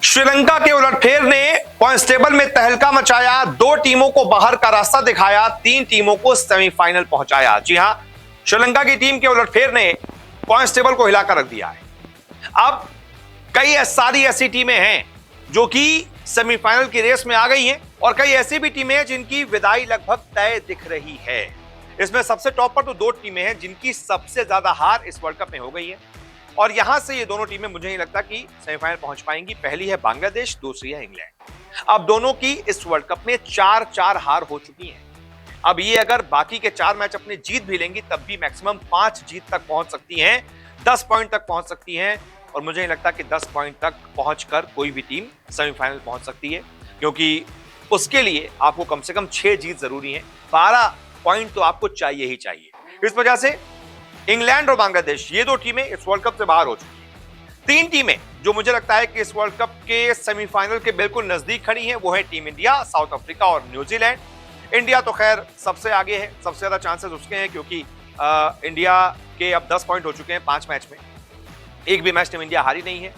श्रीलंका के उलटफेर ने पॉइंट्स टेबल में तहलका मचाया, 2 टीमों को बाहर का रास्ता दिखाया, 3 टीमों को सेमीफाइनल पहुंचाया। जी हां, श्रीलंका की टीम के उलटफेर ने पॉइंट्स टेबल को हिलाकर रख दिया है। अब कई सारी ऐसी टीमें हैं जो कि सेमीफाइनल की रेस में आ गई हैं और कई ऐसी भी टीमें हैं जिनकी विदाई लगभग तय दिख रही है। इसमें सबसे टॉप पर तो 2 टीमें हैं जिनकी सबसे ज्यादा हार इस वर्ल्ड कप में हो गई है और यहां से ये दोनों टीमें मुझे नहीं लगता कि सेमीफाइनल पहुंच पाएंगी। पहली है बांग्लादेश, दूसरी है इंग्लैंड। अब दोनों की इस वर्ल्ड कप में 4-4 हार हो चुकी हैं। अब ये अगर बाकी के 4 मैच अपने जीत भी लेंगी तब भी मैक्सिमम 5 जीत तक पहुंच सकती हैं, 10 पॉइंट तक पहुंच सकती हैं और मुझे नहीं लगता कि 10 पॉइंट तक पहुंचकर कोई भी टीम सेमीफाइनल पहुंच सकती है, क्योंकि उसके लिए आपको कम से कम 6 जीत जरूरी है। 12 पॉइंट तो आपको चाहिए ही चाहिए। इस वजह से इंग्लैंड और बांग्लादेश ये 2 टीमें इस वर्ल्ड कप से बाहर हो चुकी हैं। 3 टीमें जो मुझे लगता है कि इस वर्ल्ड कप के सेमीफाइनल के बिल्कुल नजदीक खड़ी हैं वो है टीम इंडिया, साउथ अफ्रीका और न्यूजीलैंड। इंडिया तो खैर सबसे आगे है, सबसे ज्यादा चांसेस उसके हैं क्योंकि इंडिया के अब 10 पॉइंट हो चुके हैं 5 मैच में, एक भी मैच टीम इंडिया हारी नहीं है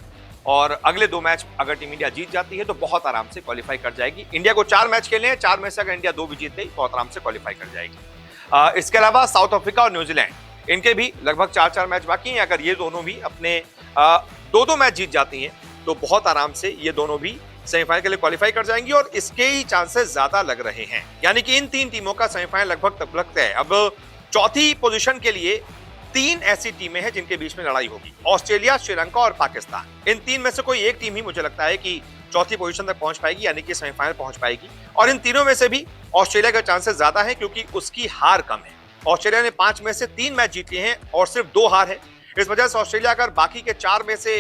और अगले 2 मैच अगर टीम इंडिया जीत जाती है तो बहुत आराम से क्वालिफाई कर जाएगी। इंडिया को 4 मैच खेलने हैं, 4 में से अगर इंडिया 2 भी जीत गई बहुत आराम से क्वालिफाई कर जाएगी। इसके अलावा साउथ अफ्रीका और न्यूजीलैंड इनके भी लगभग 4-4 मैच बाकी हैं। अगर ये दोनों भी अपने 2-2 मैच जीत जाती हैं तो बहुत आराम से ये दोनों भी सेमीफाइनल के लिए क्वालिफाई कर जाएंगी और इसके ही चांसेस ज्यादा लग रहे हैं। यानी कि इन 3 टीमों का सेमीफाइनल लगभग तय है। अब चौथी पोजीशन के लिए 3 ऐसी टीमें हैं जिनके बीच में लड़ाई होगी, ऑस्ट्रेलिया, श्रीलंका और पाकिस्तान। इन 3 में से कोई एक टीम ही मुझे लगता है कि चौथी पोजीशन तक पहुंच पाएगी, यानी कि सेमीफाइनल पहुंच पाएगी। और इन तीनों में से भी ऑस्ट्रेलिया के चांसेस ज्यादा है क्योंकि उसकी हार कम है। ऑस्ट्रेलिया ने 5 में से 3 मैच जीत लिए हैं और सिर्फ 2 हार है। इस वजह से ऑस्ट्रेलिया अगर बाकी के 4 में से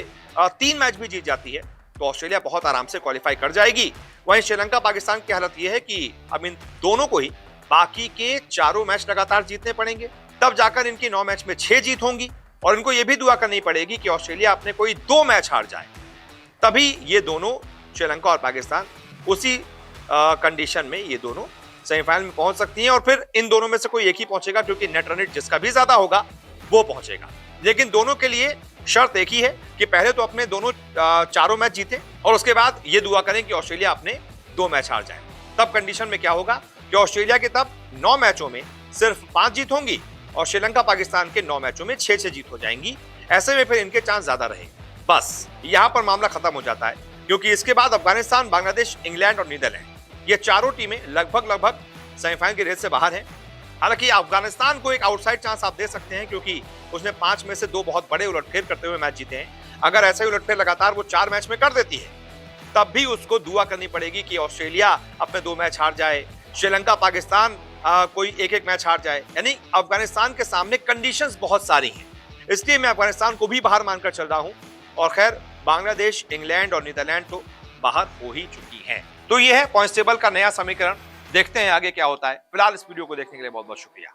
3 मैच भी जीत जाती है तो ऑस्ट्रेलिया बहुत आराम से क्वालिफाई कर जाएगी। वहीं श्रीलंका पाकिस्तान की हालत यह है कि अब इन दोनों को ही बाकी के 4 मैच लगातार जीतने पड़ेंगे, तब जाकर इनकी 9 मैच में 6 जीत होंगी और इनको यह भी दुआ करनी पड़ेगी कि ऑस्ट्रेलिया अपने कोई 2 मैच हार जाए, तभी ये दोनों श्रीलंका और पाकिस्तान उसी कंडीशन में ये दोनों सेमीफाइनल में पहुंच सकती हैं और फिर इन दोनों में से कोई एक ही पहुंचेगा क्योंकि नेट रन रेट जिसका भी ज्यादा होगा वो पहुंचेगा। लेकिन दोनों के लिए शर्त एक ही है कि पहले तो अपने दोनों 4 मैच जीते और उसके बाद ये दुआ करें कि ऑस्ट्रेलिया अपने 2 मैच हार जाए। तब कंडीशन में क्या होगा कि ऑस्ट्रेलिया के तब 9 मैचों में सिर्फ 5 जीत होंगी और श्रीलंका पाकिस्तान के 9 मैचों में 6 जीत हो जाएंगी। ऐसे में फिर इनके चांस ज्यादा रहे। बस यहां पर मामला खत्म हो जाता है क्योंकि इसके बाद अफगानिस्तान, बांग्लादेश, इंग्लैंड और नीदरलैंड ये 4 टीमें लगभग सेमीफाइनल की रेस से बाहर हैं। हालांकि अफगानिस्तान को एक आउटसाइड चांस आप दे सकते हैं क्योंकि उसने 5 में से 2 बहुत बड़े उलटफेर करते हुए मैच जीते हैं। अगर ऐसे उलटफेर लगातार वो 4 मैच में कर देती है तब भी उसको दुआ करनी पड़ेगी कि ऑस्ट्रेलिया अपने 2 मैच हार जाए, श्रीलंका पाकिस्तान कोई एक मैच हार जाए। यानी अफगानिस्तान के सामने कंडीशंस बहुत सारी हैं, इसलिए मैं अफगानिस्तान को भी बाहर मानकर चल रहा हूं। और खैर बांग्लादेश, इंग्लैंड और नीदरलैंड तो बाहर हो ही चुकी हैं। तो ये है पॉइंट्स टेबल का नया समीकरण। देखते हैं आगे क्या होता है। फिलहाल इस वीडियो को देखने के लिए बहुत बहुत शुक्रिया।